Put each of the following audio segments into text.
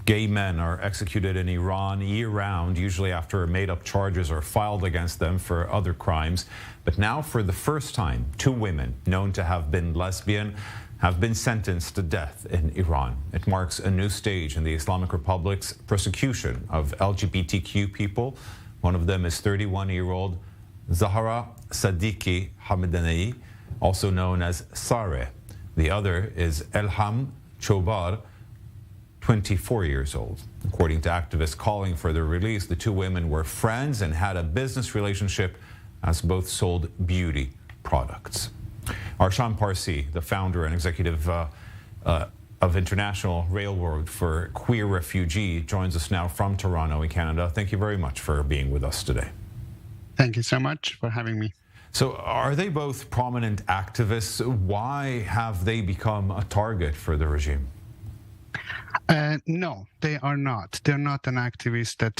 Gay men are executed in Iran year-round, usually after made-up charges are filed against them for other crimes. But now, for the first time, 2 women known to have been lesbian have been sentenced to death in Iran. It marks a new stage in the Islamic Republic's persecution of LGBTQ people. One of them is 31-year-old Zahra Sadiki Hamdanei, also known as Sareh. The other is Elham Chobar, 24 years old. According to activists calling for their release, the 2 women were friends and had a business relationship as both sold beauty products. Arsham Parsi, the founder and executive of International Railroad for Queer Refugee, joins us now from Toronto in Canada. Thank you very much for being with us today. Thank you so much for having me. So are they both prominent activists? Why have they become a target for the regime? No, they are not. They're not an activist that,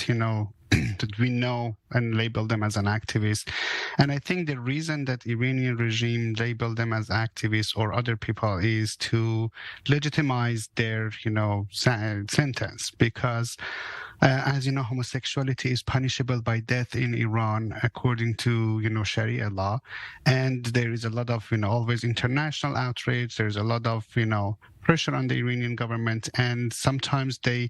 that we know and label them as an activist. And I think the reason that Iranian regime label them as activists or other people is to legitimize their, sentence. Because, as you know, homosexuality is punishable by death in Iran according to, Sharia law. And there is a lot of, always international outrage. There's a lot of, pressure on the Iranian government, and sometimes they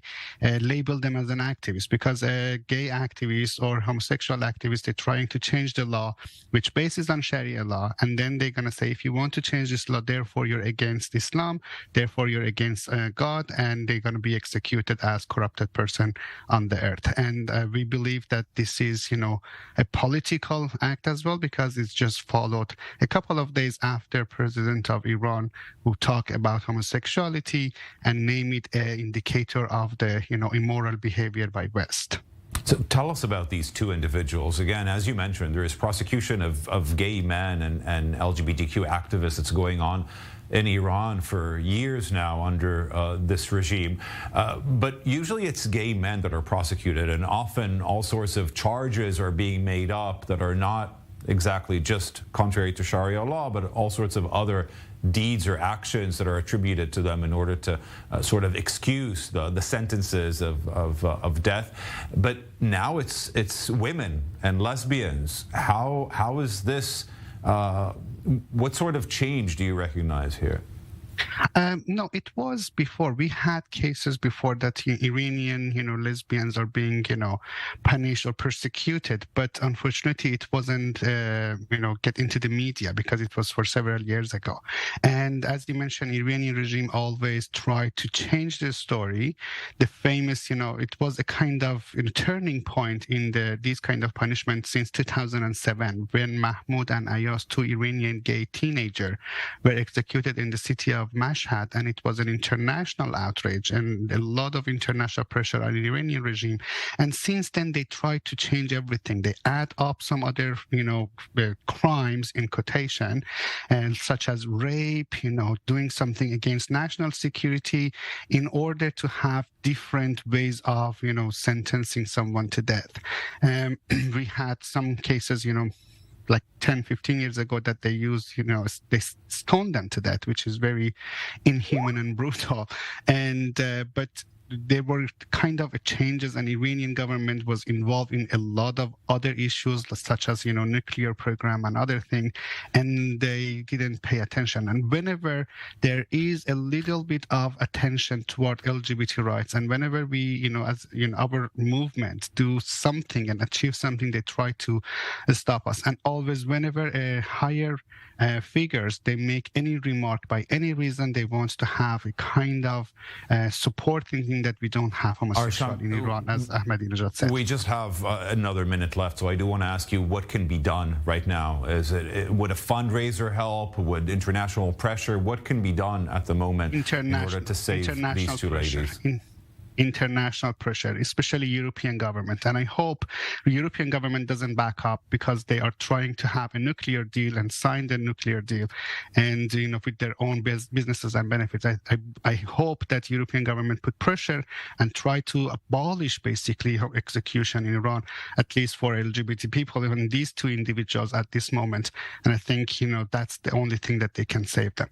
label them as an activist because gay activists or homosexual activists, they're trying to change the law, which bases on Sharia law, and then they're going to say, if you want to change this law, therefore you're against Islam, therefore you're against God, and they're going to be executed as corrupted person on the earth. And we believe that this is, a political act as well, because it's just followed a couple of days after President of Iran who talked about homosexuality and name it an indicator of the immoral behavior by West. So tell us about these 2 individuals. Again, as you mentioned, there is prosecution of gay men and LGBTQ activists that's going on in Iran for years now under this regime. But usually it's gay men that are prosecuted, and often all sorts of charges are being made up that are not exactly just contrary to Sharia law, but all sorts of other deeds or actions that are attributed to them in order to sort of excuse the sentences of death. But now it's women and lesbians. How is this? What sort of change do you recognize here? No, it was before. We had cases before that Iranian, lesbians are being, punished or persecuted. But unfortunately, it wasn't, get into the media because it was for several years ago. And as you mentioned, Iranian regime always tried to change the story. The famous, it was a kind of turning point in these kind of punishments since 2007, when Mahmoud and Ayaz, 2 Iranian gay teenagers, were executed in the city of Mashhad, and it was an international outrage and a lot of international pressure on the Iranian regime. And since then, they tried to change everything. They add up some other, crimes in quotation, and such as rape, doing something against national security in order to have different ways of, sentencing someone to death. We had some cases, like 10, 15 years ago that they used, they stoned them to death, which is very inhuman and brutal. And, but there were kind of changes, and Iranian government was involved in a lot of other issues, such as, nuclear program and other things, and they didn't pay attention. And whenever there is a little bit of attention toward LGBT rights, and whenever we, as our movement do something and achieve something, they try to stop us. And always, whenever a higher figures, they make any remark by any reason, they want to have a kind of support, thinking that we don't have homosexuality in Iran, as Ahmadinejad said. We just have another minute left, so I do want to ask you what can be done right now. Would a fundraiser help? Would international pressure? What can be done at the moment in order to save these 2 ladies? International pressure, especially European government. And I hope the European government doesn't back up, because they are trying to have a nuclear deal and sign the nuclear deal, and with their own businesses and benefits. I hope that European government put pressure and try to abolish basically execution in Iran, at least for LGBT people, even these 2 individuals at this moment. And I think that's the only thing that they can save them.